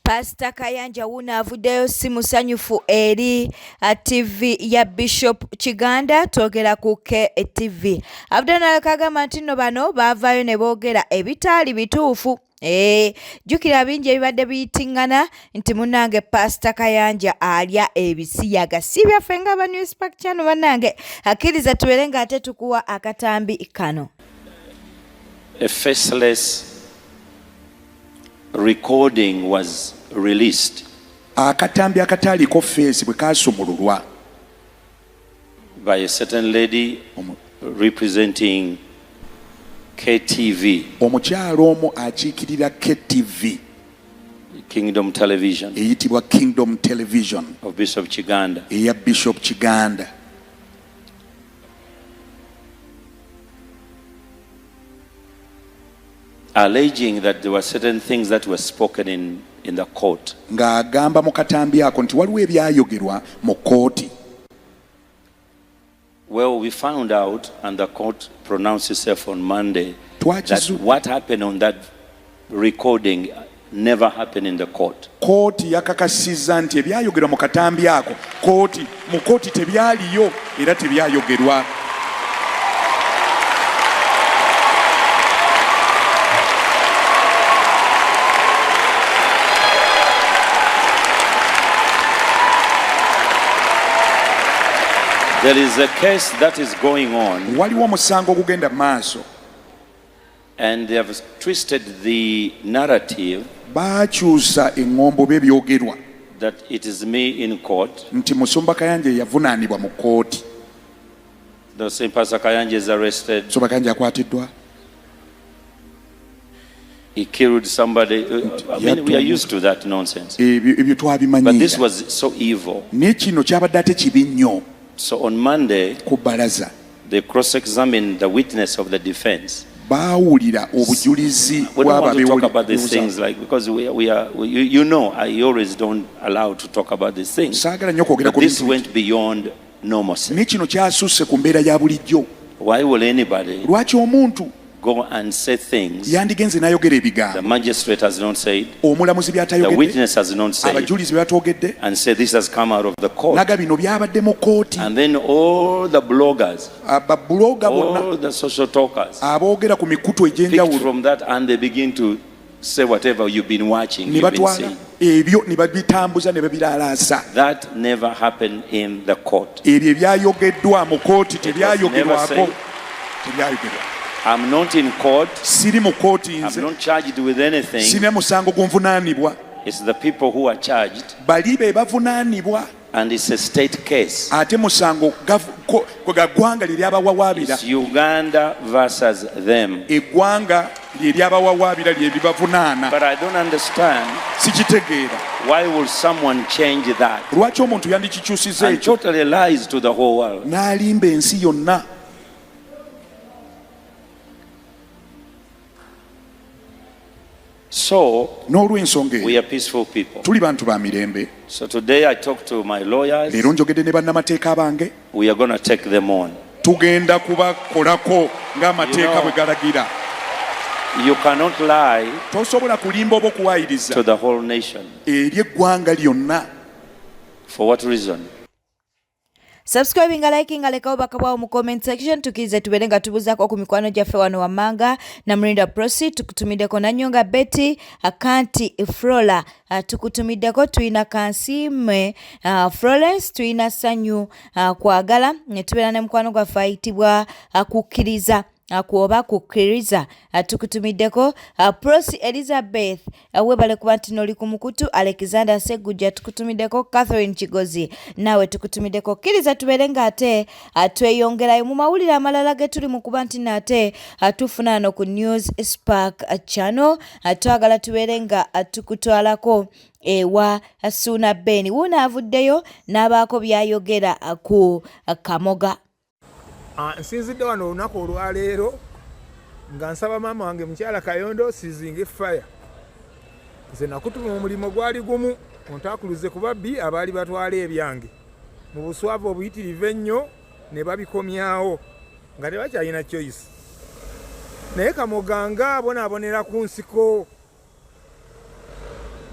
Pastor Kayanja Wuna avuddeyo si musanyufu eri TV ya Bishop Kiganda twogera ku KTV. Avuddeyo n'akagamba nti nno bano baavaayo ne boogera ebitaali bituufu. Jjukira bingi ebibadde biyitingana nti munnange Pastor Kayanja alya ebisiyaga si byaffe nga aba Newspark Channel bannange. Akkiriza tubeere ng'ate tukuwa akatambi kano. A faceless recording was released akatambi akataaliko face bwe kasumululwa by a certain lady representing KTV, omukyalo omu akiikirira KTV, Kingdom Television, eyitibwa Kingdom Television of Bishop Kiganda, eya Bishop Kiganda. alleging that there were certain things that were spoken in the court. Ng'agamba mu katambi ako nti waliwo ebyayogerwa mu kooti. Well, we found out, and the court pronounced itself on Monday, that what happened on that recording never happened in the court. Kooti yakakasizza nti ebyayogerwa mu katambi ako mu kooti tebyaliyo era tebyayogerwa. There is a case that is going on, waliwo omusango ogugenda maaso, and they have twisted the narrative baakyusa eŋŋombo b'ebyogerwa that it is me in court. nti Musumba Kayanja yavunaanibwa mu kooti. The same Pastor Kayanja is arrested. Musumba Kayanja akwatiddwa. He killed somebody. I mean, we are used to that nonsense. Ebyo twabimanyira. But this was so evil. Ne kino kyabadde ate kibi nnyo. So on Monday, ku bbalaza they cross-examined the witness of the defense. Baawulira obujulizi We don't want to talk about these things, like, because you know, I always don't allow to talk about these things. But this went beyond normalcy. Ne kino kyasusse ku mbeera ya bulijjo. Why will anybody Lwaki omuntu go and say things yandigenze n'ayogera the ebigambo magistrate has not said, omulamuzi the by'atayogedde, witness has not said, abajulizi bye and say this has come out of the court? naga bino byabadde mu kooti. And then all the bloggers, Ababuloga bonna all the social talkers aboogera ku mikutu picked egy'enjawulo from that, and they begin to say whatever you've been watching, ne you've been batwala seeing. ebyo ne babitambuza ne babiraalaasa. That never happened in the court. Ebyo ebyayogeddwa mu kooti tebyayogerwako. never Tebyayogerwa. I'm not in court. Siri mu kooti I'm nze. not charged with anything. Sina musango gunvunaanibwa. It's the people who are charged, Bali be bavunaanibwa. and it's a state case. Ate musango ga ggwanga lye lyabawawaabira. It's Uganda versus them. Eggwanga lye lyabawawaabira lye libavunaana. But I don't understand, Sikitegeera. why will someone change that Lwaki omuntu yandikikyusiza and ekyo totally lies to the whole world? n'alimba ensi yonna. So N'olw'ensonga we eyo are peaceful people. tuli bantu ba mirembe. So today I talked to my lawyers. Leero njogedde ne bannamateeka bange. We are going to take them on. Tugenda kubakolako ng'amateeka bwe galagira. You cannot lie Tosobola kulimba oba okuwaayiriza to the whole nation. eri eggwanga lyonna. For what reason? Subscribing, liking, alekawo bakabwawo mu comment section. Tukirize tubeere nga tubuzaako ku mikwano gyaffe wano wammanga na Mrinda Prosi. Tukutumiddeko Nanyonga Betty, Akanti Flora, tukutumiddeko tuyina Kansiime Florence, tuyina Sanyu Kwagala, ne tubeera ne mukwano gwaffe ayitibwa Kukkiriza oba kukkiriza. Tukutumiddeko Prosi Elizabeth, webale kuba nti noli ku mukutu. Alexander Segujja tukutumiddeko. Catherine Kigozi nawe tukutumiddeko. Kkiriza tubeere ng'ate tweyongerayo mu mawulire amalala ge tuli mu kuba nti nate tufuna wano ku Newspark Channel. Twagala tubeere nga tukutwalako ewa Suna Ben. Wuno avuddeyo n'abaako byayogera ku Kamoga. Nsinzidde wano olunaku olwaleero nga nsaba maama wange mukyala Kayondo sizinge fire. Nze nakutuma omulimu gwali gumu ontakuluze ku babbi abaali batwala ebyange mu buswavu obuyitirivu ennyo ne babikomyawo nga tebakyalina choice. Naye Kamoganga abonaabonera ku nsiko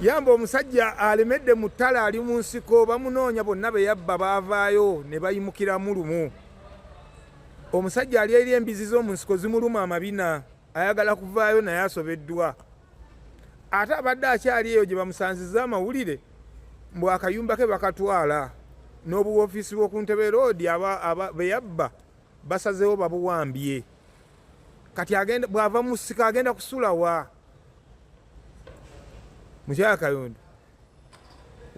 yamba omusajja alemedde mu ttale ali mu nsiko bamunoonya bonna be yabba baavaayo ne bayimukiramu lumu. Omusajja ali eri embizi z'omu nsiko zimuluma amabina ayagala kuvaayo naye asobeddwa. Ate abadde akyali eyo gye bamusanzizza amawulire mbu akayumba ke bakatwala n'obuwoofiisi bw'oku Ntebe Road be yabba basazeewo babuwambye. Kati bw'ava mu ssika agenda kusula wa? Mukyala Kayondo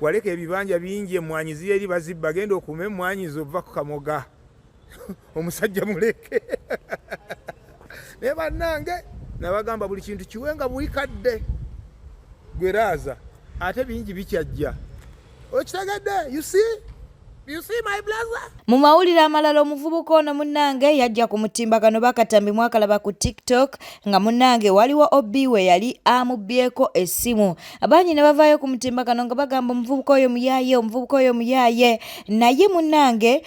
waleka ebibanja bingi emmwanyi ziri eri bazibba agenda okuuma emmwanyi zo ova ku Kamoga. Omusajja muleke. Naye bannange nabagamba buli kintu kiwenga buli kadde gweraaza ate bingi bikyajja. Okitegedde? You see my brother? Mu mawulire amalala omuvubuka ono munnange yajja ku mutimbagano bakatambi mwakalaba ku TikTok nga munnange waliwo Obiwe yali amubbyeko essimu. Abangi ne bavaayo ku mutimbagano nga bagamba omuvubuka oyo muyaaye. Naye munnange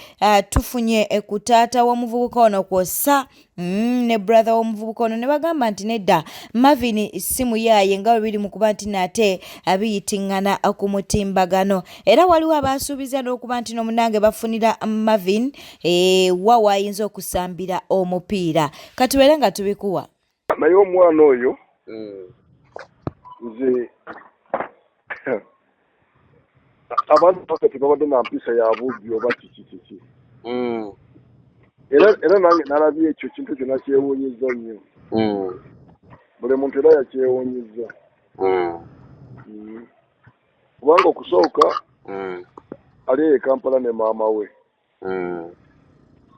tufunye ku taata w'omuvubuka ono kwossa ne brother w'omuvubuka ono ne bagamba nti nedda Marvin essimu yaaye nga biri mu kuba nti nate abiyitingana ku mutimbagano. Era waliwo abasuubiza n'okuba nti munnange bafunira Marvin wa wayinza okusambira omupiira. Katuwere nga tubikuwa. Naye omwana oyo nze abantu bakati babadde na mpisa ya bubbi oba kiki. Era nange nalabye ekyo kintu kyonna kyewuunyizza nnyo. Buli muntu era yakyewuunyizza. Kubanga okusooka ali e Kampala ne maama we.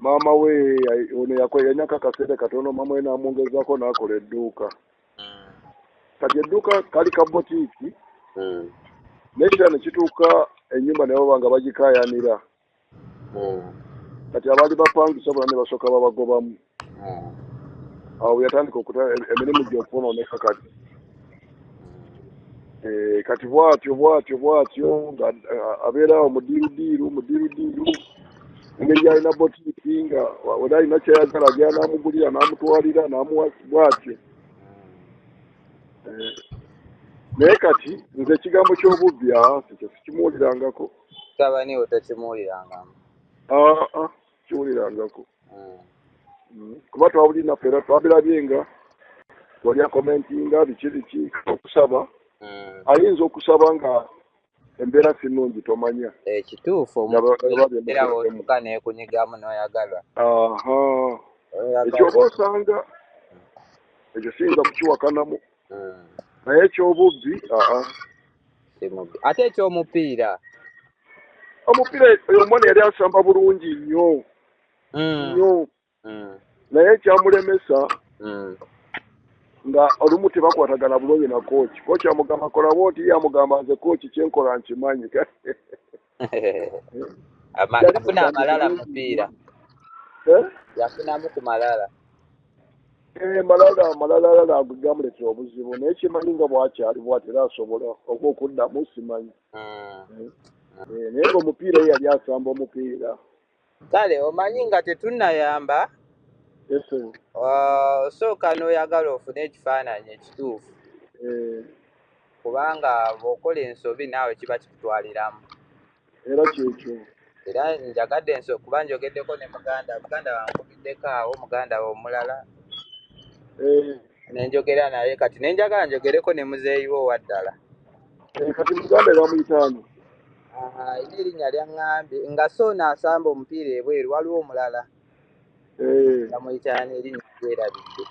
Maama we ono yanyaka akaseera katono, maama we n'amwongezaako n'akola edduuka. Kati edduuka kali ka botiiki. N'ekira ne kituuka ennyumba ne baba nga bagikaayanira. Kati abaali bapangisa bonna ne basooka babagobamu. Awo yatandika emirimu gy'okwonooneka kati. Kati bw'atyo nga abeerawo mudiirudiiru engeri yalina botiiki nga wera alina kyeyagala agenda n'amugulira n'amutwalira n'amuwa bw'atyo. Naye kati nze ekigambo ky'obubbi sikimuwulirangako. Tabaniwo tokimuwulirangamu? Kiwulirangako. Kuba twabulina ffera twabirabye nga wali akomentinga biki okusaba. Ayinza okusaba nga embeera si nnungi tomanya. Ekituufu omuera otuuka neekunyigamu n'oyagalwa. Ekyoba osanga ekyo siyinza kukiwakanamu. Naye ekyobubbi ate ekyomupiira. Omupiira oyo omwana yali asamba bulungi nnyo. Naye ekyamulemesa nga olumu tebakwatagana bulungi na kooki. Kooki amugamba akola bw'oti, ye amugamba nze kooki kyenkola nkimanyi. Yafuna amalala mupiira. Yafunamu ku malala. Malala gamuletera obuzibu. Naye kimanyi nga bwakyali bw'ati era asobola okuddamu simanyi. Naye ng'omupiira ye yali asamba omupiira. Kale omanyi nga tetunnayamba. Osooka n'oyagala ofune ekifaananyi ekituufu. Kubanga bw'okola ensobi naawe kiba kikutwaliramu. Era kyekyo. Era njagadde kuba njogeddeko ne muganda wankubiddeko awo muganda we omulala. Nenjogera naye kati nenjagala njogereko ne muzeeyi wo waddala. Kati muganda bamuyitaani? Erinnya lyaŋŋambye nga Soona asamba omupiira ebweru waliwo omulala. Bamuyitaani erinnya lyerabidde.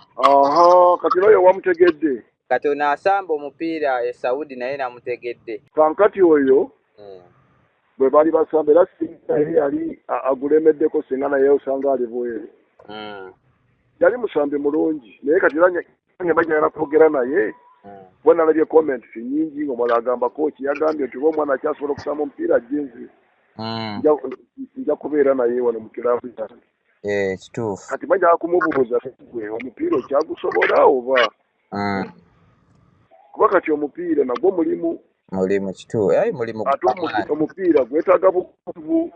Kati n'oyo wamutegedde? Kati ono asamba omupiira e Saudi naye namutegedde. Kankati oyo bwe baali basamba era singa yali agulemeddeko singa naye osanga ali bweru. Yali musambi mulungi naye kati era ne bajjala kwogera naye bwe nalabye comments nnyingi ng'omala agamba kooki yagambye nti oba omwana akyasobola okusamba omupiira jinsi nja kubeera naye wano mu kiraabu yange. Kituufu. Kati bajjala kumubuuza gwe omupiira okyagusobola oba kuba kati omupiira nagwo mulimu kituufu. Mulimu ate omupiira gwetaaga bukuvu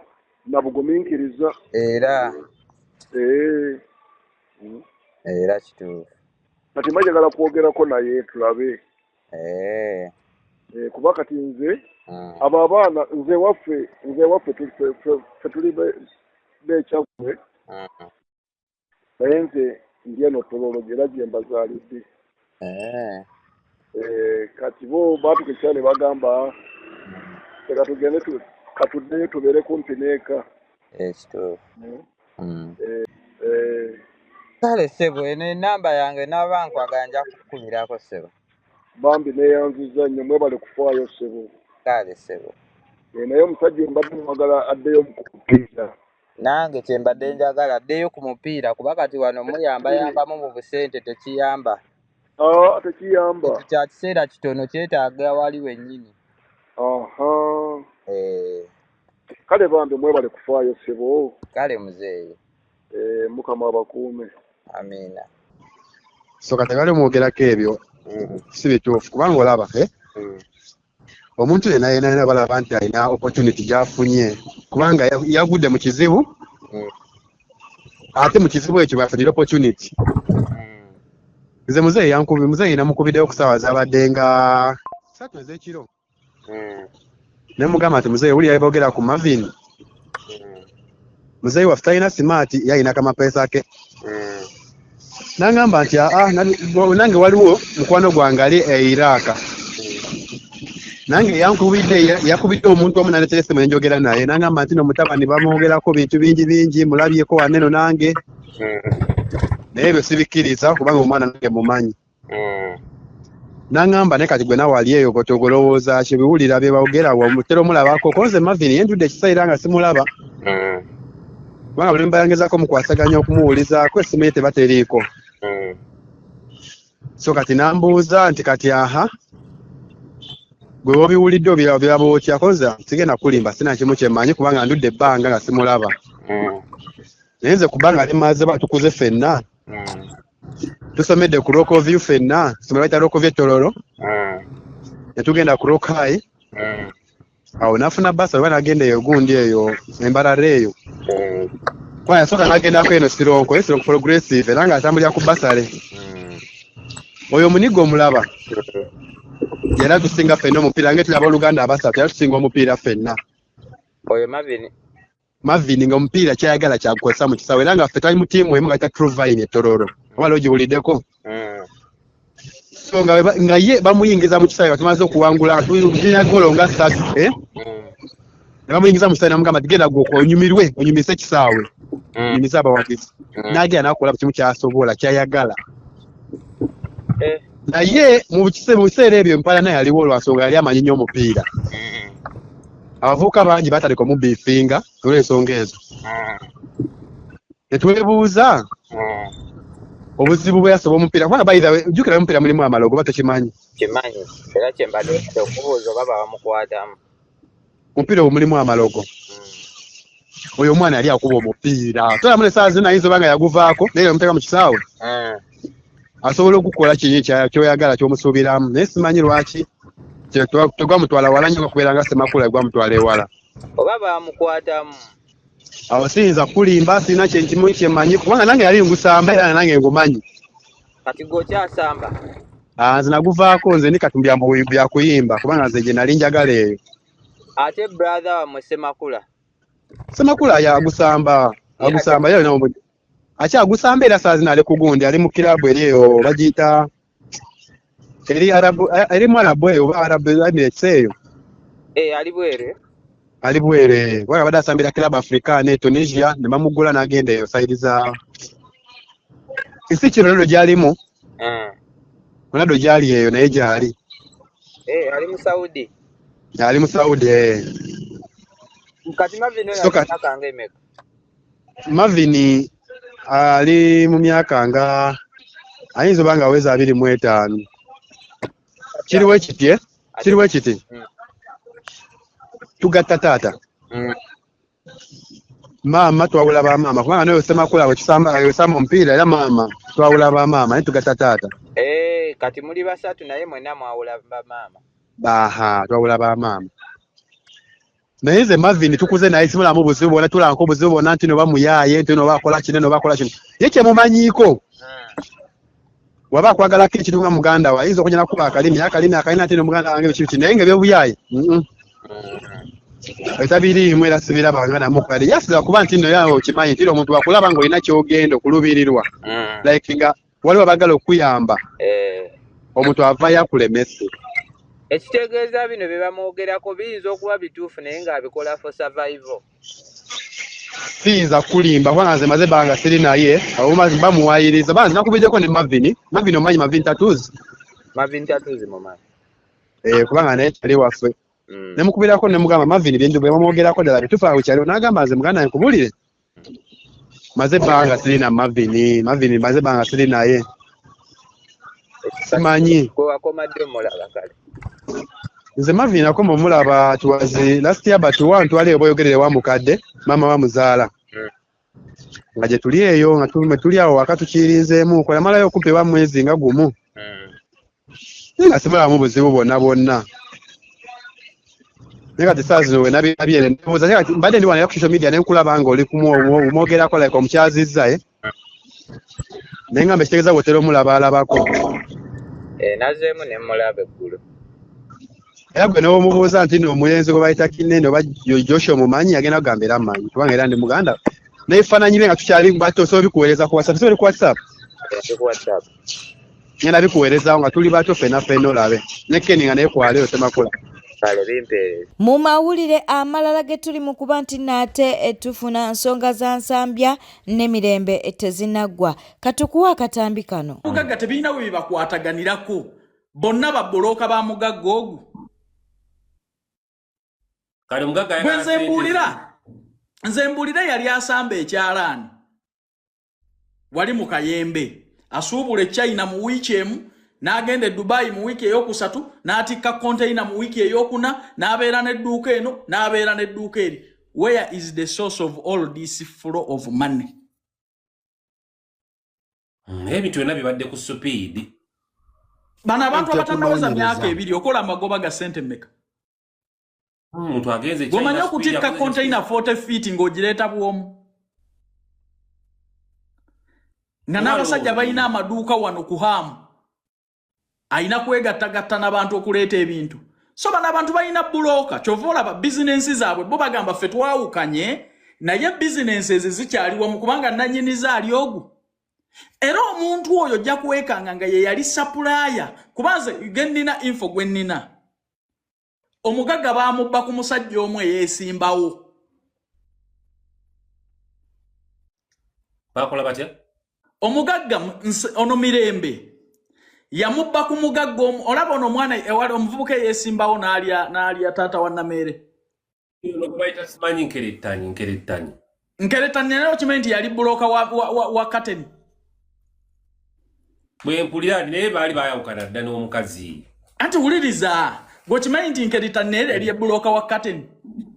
na bugumiikiriza. Era kituufu. Kati mbajagala kwogerako naye tulabe. kuba kati nze abo abaana nze waffe tuli bekyagwe naye nze ndi eno Tororo era gye mbazaalidde. Kati bo baatukikyala ne bagamba leka tugende katuddeyo tubeere kumpi n'eka. Kale ssebo eno enamba yange naba nkwagala nja kukubirako ssebo. Bambi neeyanziza nnyo mwebale kufaayo ssebo. Kale ssebo. Naye omusajja mbadde mwagala addeyo mu kupiira. Nange kyembadde njagala addeyo ku mupiira kuba kati wano muyambayambamu mu busente tekiyamba. Tekiyamba. Kya kiseera kitono kyetaaga wali wennyini. Kale bambi mwebale kufaayo ssebo. Kale muzeeyi. Mukama abakuume. Amiina. So kati bali mwogerako ebyo si bituufu kubanga olaba omuntu yenna balaba nti alina opportunity gy'afunye kubanga yagudde mu kizibu ate mu kizibu ekyo bafunira opportunity. Nze muzeeyi namukubiddeyo ku ssaawa zabadde nga 3 ez'ekiro ne mugamba nti muzeeyi wuli yabogera ku Marvin muzeeyi waffe talina smart yalina kamapeesa ke nangamba nti nange waliwo mukwano gwange ali Iraq nange yakubidde omuntu omu naleteresimu nenjogera naye nangamba nti nomutabani bamwogerako bintu bingi mulabyeko waneno nange naye ebyo sibikkiriza kubanga omwana nange mumanyi nangamba naye kati gwe nawe ali eyo gotogolowooza ki biwulira bye bawogera wamutera omulabako konze Marvin yendudde ekiseera nga simulaba kubanga buli mbayangezako mukwasaganya okumuwulizaako essimu ye tebateriiko. So kati nambuuza nti kati gwe wobiwulidde obiraba otya koza sigenda kulimba sina kimu kyemmanyi kubanga ndudde ebbanga nga simulaba naye nze kubanga limaze batukuze ffenna tusomedde ku Rock View ffenna somero bayita Rock View Tororo ne tugenda ku Rock High awo nafuna basa oba nagenda eyo gundi eyo Embarara eyo kwa yasooka nagendako eno Sironko Progressive era nga atambulira ku basale oyo munigo omulaba era tusinga ffenna omupiira nga tulaba Oluganda abasatu era tusinga omupiira ffenna. Oyo Marvin nga omupiira kyayagala kyakukozesa mu kisawo era nga ffe twali mu ttiimu emu nga yita True Vine Tororo oba ogiwuliddeko. So nga ye bamuyingiza mu kisawo tumaze okuwangula tulina golo nga 3 ne bamuyingiza mu kisawo namugamba genda onyumise ekisaawe onyumise abawagizi n'agenda nakola kimu kyasobola kyayagala. Naye mu biseera ebyo Mpala naye aliwo olwansonga yali amanyi nnyo omupiira. Abavubuka bangi batandika omubiifinga olw'ensonga ezo. Netwebuuza obuzibu bwe yasoba omupiira kubanga bayitha jjukira omupiira mulimu amalogo oba tokimanyi? Kimanyi era kyembadde okubuuza oba bamukwatamu. Omupiira ogwo mulimu amalogo. Oyo omwana yali akuba omupiira tolamu ne saa zino ayinza oba nga yaguvaako naye omuteeka mu kisaawe asobola okukola kinyi kyoyagala kyomusuubiramu naye simanyi lwaki tegwamutwala wala nnyo okubeera nga Ssemakula gwamutwala ewala. Oba bamukwatamu awo siyinza kulimba sirina kyenkimu kyemmanyi kubanga nange yali ngusamba era nange ngumanyi. Kati gwokyasamba? Nze naguvaako nze ndi katumbyamu byakuyimba kubanga nze gye nali njagala eyo. Ate brother wamwe Ssemakula agusamba yali akyagusamba era saa zino ali ku gundi ali mu kirabu eri eyo bagiyita eri mu Arabu eyo oba Arabu Emirates eyo. Ali bwere kubanga badde asambira kirabu Africana Tunisia ne bamugula n'agenda eyo sayidi za isi Ronaldo gyalimu Ronaldo gyali eyo naye gyali ali mu Saudi. Ali mu Saudi Kati Marvin ali mu myaka nga ayinza oba nga aweza 25. Kiriwo kiti tugatta taata maama twawula bamaama kubanga nayo Ssemakula wekisamba omupiira era maama twawula bamaama naye tugatta taata. Kati muli basatu naye mwenna mwawula bamaama. Twawula bamaama. Naye nze Marvin tukuze naye simulamu buzibu bwona tulanko obuzibu bwona nti no bamuyaaye nti no bakola kino no bakola kino ye kyemumanyiiko. Nze Marvin tukuze naye simulamu buzibu bwona tulanko obuzibu bwona nti no bamuyaye nti no bakola kino no bakola kino ye kyemumanyiiko. Nze Marvin tukuze naye simulamu buzibu bwona tulanko obuzibu bwona nti no bamuyaaye nti no bakola kino no bakola kino ye kyemumanyiiko. waba kwagala kitu nga muganda wa izo kunyana kuba akalimi akalina ate muganda wange bichi naye nga byobuyayi etabiri mwera sibira bangana mukale yasira kuba nti nno yawo kimanyi tiro omuntu wakulaba ngo olina kyogendo kulubirirwa like nga waliwo bagala okuyamba omuntu avayo akulemese ekitegeeza bino bye bamwogerako biyinza okuba bituufu naye ng'abikola for survival. Siyinza kulimba kubanga nze maze banga siri naye bamuwayiriza banzi nakubiddeko ne Mavini omanyi Mavini Tattoos mumanyi kubanga naye kyali waffe nemukubirako nemugamba Mavini byenjo bwe bamwogerako ddala bituufu awo kyaliwo n'agamba nze muganda nkubulire maze banga siri na Mavini maze banga siri naye simanyi wakomadde mulaba kale nze Mavini akoma omulaba tuwazi last year but one twali oboyogerere wa mukadde mama wa muzaala nga gye tuli eyo nga tuli awo waka tukirinzeemu kola malayo okumpe wa mwezi nga gumu nga simulamu buzibu bonna naye kati saa zino we nabirabye ndowooza mbadde ndi wano ku social media ne nkulaba nga oli kumwogerako like omukyazizza naye nga mbekitegeeza bwotera omulaba alabako nazeemu ne mulaba eggulu era gwe n'omubuuza nti omulenzi gwe bayita Kinene oba Joshua omumanyi agenda kugamba era amanyi kubanga era ndi muganda n'ebifaananyi bye nga tukyali batosobola bikuweereza ku WhatsApp sobola ku WhatsApp ngenda bikuweerezawo nga tuli bato ffenna olabe ne Kenny nga naye kwaleyo temakula mu mawulire amalala ge tuli mu kuba nti naate tufuna nsonga za nsambya n'emirembe tezinaggwa katukuwa akatambi kano mugagga tebirina bwe bibakwataganirako bonna babbulooka ba mugagga ogwo kale mugagga nze mbuulira yali asamba ekyalaani wali mu Kayembe asuubula China mu wiiki emu n'agenda Dubai mu wiiki eyokusatu n'atikka container mu wiiki eyokuna n'abeera n'edduuka eno n'abeera n'edduuka eri. Where is the source of all this flow of money? Ebintu byonna bibadde ku speed. Bana abantu abatanaweza myaka ebiri okola amagoba ga sente mmeka. Omuntu agenze China. Gomanya okutikka container 40 feet ng'ogireeta bwomu. Nga n'abasajja balina amaduuka wano ku Hamu. Aina kwegattagatta n'abantu okuleeta ebintu. So bana abantu balina buloka kyovola ba business zaabwe bo bagamba ffe twawukanye naye businesses zikyaliwa mu kubanga nannyiniza ali ogu. Era omuntu oyo ojja kuwekanga nga ye yali supplier kubanze gendina info gwennina. Omugagga baamubba ku musajja omwe yeesimbawo. Bakola batya? Omugagga ono Mirembe yamubba ku mugagga olaba ono omwana ewali omuvubuka yeesimbawo n'alya taata wa Namere. Baita simanyi nkerettanyi nayo kimanyi nti yali buloka wa Kateni. Bwe mpulira naye baali bayawukana dda n'omukazi. Anti wuliriza gwe kimanyi nti nkerettanyi eri buloka wa Kateni.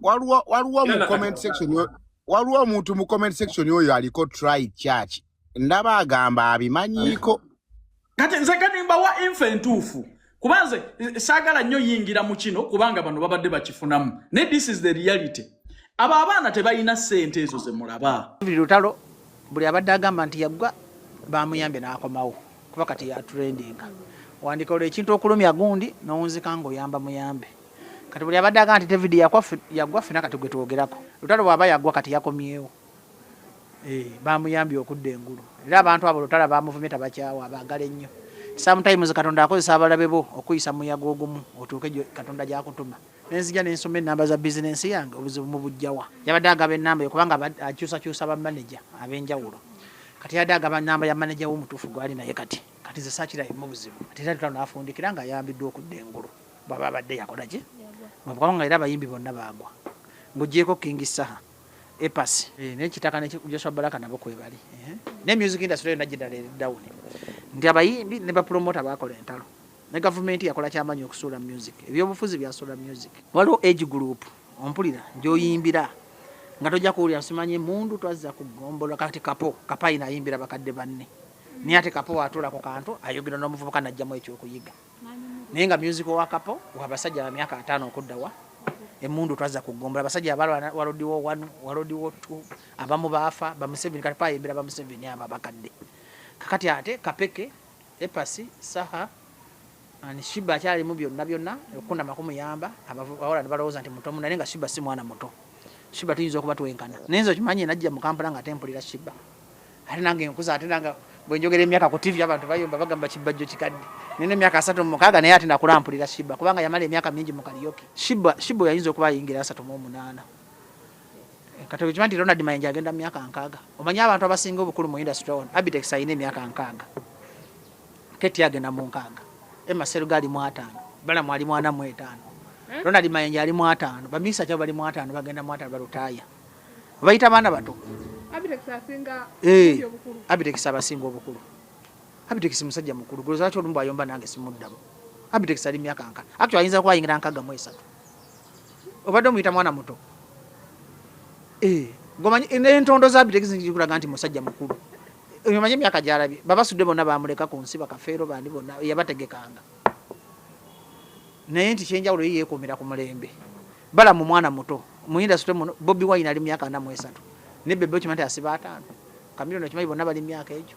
Waliwo mu comment section waliwo omuntu mu comment section oyo aliko Try Church ndaba agamba abimanyiiko. Kati nze kanimba wa infa entuufu kubanze saagala nnyo yingira mu kino kubanga bano babadde bakifunamu ne this is the reality. Abo abaana tebalina ssente ezo ze mulaba. Buli lutalo buli abadde agamba nti yaggwa bamuyambye n'akomawo kuba kati ya trendinga wandikola ekintu okulumya gundi n'owunzika ng'oyamba muyambe. Kati buli abadde agamba nti David yaggwa ffena kati gwe twogerako lutalo bw'aba yaggwa kati yakomyewo bamuyambye okudda engulu. Era abantu abo lutala bamuvumye tabakyawa abagala ennyo. Sometimes Katonda akozesa abalabe bo okuyisa muyaga ogumu otuuke Katonda gy'akutuma. Nenzija n'ensoma ennamba za bizinensi yange obuzibu mu bujjawa. Yabadde agaba ennamba kubanga akyusakyusa bamaneja ab'enjawulo. Kati yadde agaba nnamba ya maneja w'omutuufu gwali naye kati ze saakira mu buzibu. Ate era lutalo n'afundikira ng'ayambiddwa okudda engulu. Bw'aba abadde yakola ki? Kubanga era abayimbi bonna baagwa. Ng'oggyeko King Saha. Epasi n'ekitaka Joshua Baraka nabo kwebali ne music industry yonna gidala down nti abayimbi ne bapromota bakola entalo ne government yakola kyamanyi okusuula music ebyobufuzi byasuula music. Waliwo age group ompulira gy'oyimbira nga tojja kuwulira simanyi mundu twazza kugombola kati kapa inayimbira bakadde banne naye ate kapo atulako kantu ayogera n'omuvubuka najjamu ekyokuyiga naye nga music wa kapo wabasajja ba myaka 5 okuddawa emundu twaza kugombola abasajja abalwana walodiwo 1 walodiwo 2 abamu baafa ba Museveni kati payimbira ba Museveni aba bakadde kakati ate kapeke Epasi Saha ani Shiba akyali mu byonna okunda makumuyamba abawala ne balowooza nti muto naye nga Shiba si mwana muto. Shiba tuyinza okuba tuwenkana naye okimanyi najja mu Kampala nga tempulira Shiba ate nange nkuza ate nanga bwe njogera emyaka ku TV abantu bayomba bagamba kibajjo kikadde nene emyaka 36 naye ate nakulampulira Shiba kubanga yamala emyaka mingi mu karaoke. Shiba yayinza okuba yingira 38 kati okimanyi Ronald Mayanja agenda mu myaka 6. Omanyi abantu abasinga obukulu mu industry ono Abitex ayina emyaka 6 Keti agenda mu 6 Emma Serugali mu 5 bala mwali mwana mu 5 Ronald Mayanja ali mu 5 bamisa kyo bali mu 5 bagenda mu 5 balutaya bayita bana bato Abitex asinga obukulu Abitex abasinga obukulu Abitex musajja mukulu goza kyo lumba yomba nange simuddabo Abitex ali myaka 6 actually ayinza kuba yingira 6 mu 3 obadde muyita mwana muto gomanyi entondo za Abitex zikulaga nti musajja mukulu omanyi myaka gyalabye babasudde bonna bamuleka ku nsi bakafeero bandi bonna yabategekanga naye nti kyenjawulo yeyeekuumira ku mulembe bala mu mwana muto mu industry muno Bobby Wine ali myaka 43 ne Bebe okimanyi asiba 5 Kamiliyoni okimanyi bonna bali myaka egyo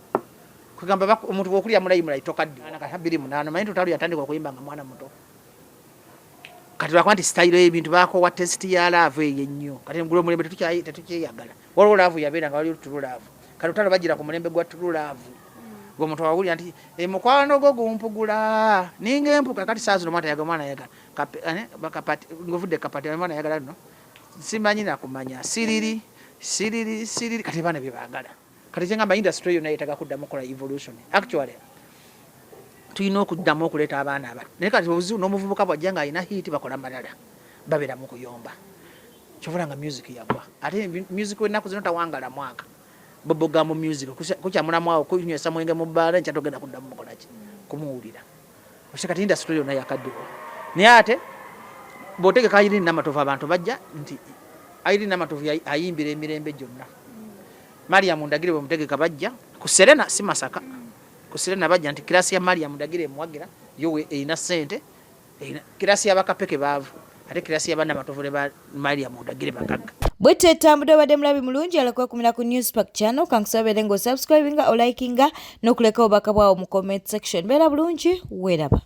kugamba omuntu okulya mulayi tokadde ana 28 manyi tutalu yatandika okuyimba nga mwana muto kati bakwanti style y'ebintu bako wa test ya love yenyo kati ngulo mulembe tetukyeyagala waliwo love yabeera nga waliwo true love kati tutalu bagira ku mulembe gwa true love gomuntu awulira nti mukwano go gumpugula ninga empuka kati saa zino mwana yagala bakapati ngovudde kapati mwana yagala no simanyi nakumanya siriri kati bana bibagala kati kyengamba industry yonna yetaga kuddamu kola evolution actually tuyina okuddamu okuleeta abaana abato naye kati obuzibu n'omuvubuka bwajja nga alina hiti bakola malala babeera mu kuyomba kyovula nga music yagwa ate music w'ennaku zino tawangala mwaka boboga mu music kukyamulamu awo kunywesa mwenge mu bbaala nkya togenda kuddamu mukola ki kumuwulira kati industry yonna yakaddiwa naye ate bw'otegeka Irene Namatovu abantu bajja nti Irene Namatovu ayimbira emirembe gyonna Mariam Ndagire bwe mutegeka bajja ku Serena si Masaka ku Serena bajja nti kirasi ya Mariam Ndagire emuwagira yowe eyina ssente kirasi y'abakapeke baavu ate kirasi y'abaana Namatovu ne ba Mariam Ndagire bagaga bwete tambudde obadde mulabi mulungi alakubakumira ku Newspark channel kankusabire ngo subscribinga o likinga n'okuleka obubaka bwawo mu comment section beera bulungi weeraba